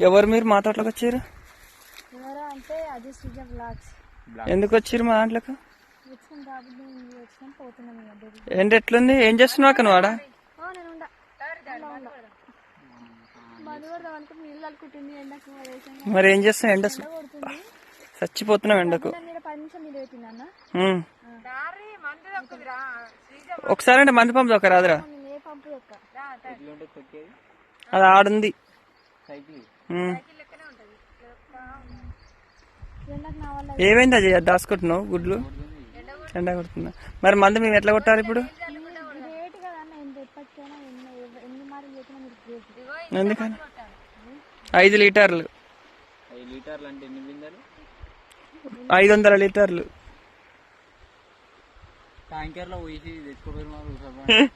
ఎవరు మీరు మా తోటలోకి వచ్చారు? అంటే అది శ్రీజ బ్లాగ్స్. ఎందుకు వచ్చారు మా దాంట్లోకి? ఏంటి ఎట్లుంది? ఏం చేస్తున్నావు అక్క నువ్వు ఆడ? మరి ఏం చేస్తావు? ఎండ చచ్చిపోతున్నావు ఎండకు. ఒకసారి అంటే మంది పంపు ఒక రాదురా, అది ఆడుంది. ఏమైంది అజయ్ దాచుకుంటున్నావు గుడ్లు? ఎండ కొడుతున్నా. మరి మందు మేము ఎట్లా కొట్టాలి ఇప్పుడు? ఎందుకని 5 లీటర్లు 500 లీటర్లు ట్యాంకర్ లో పోయి తెచ్చుకోపోయారు.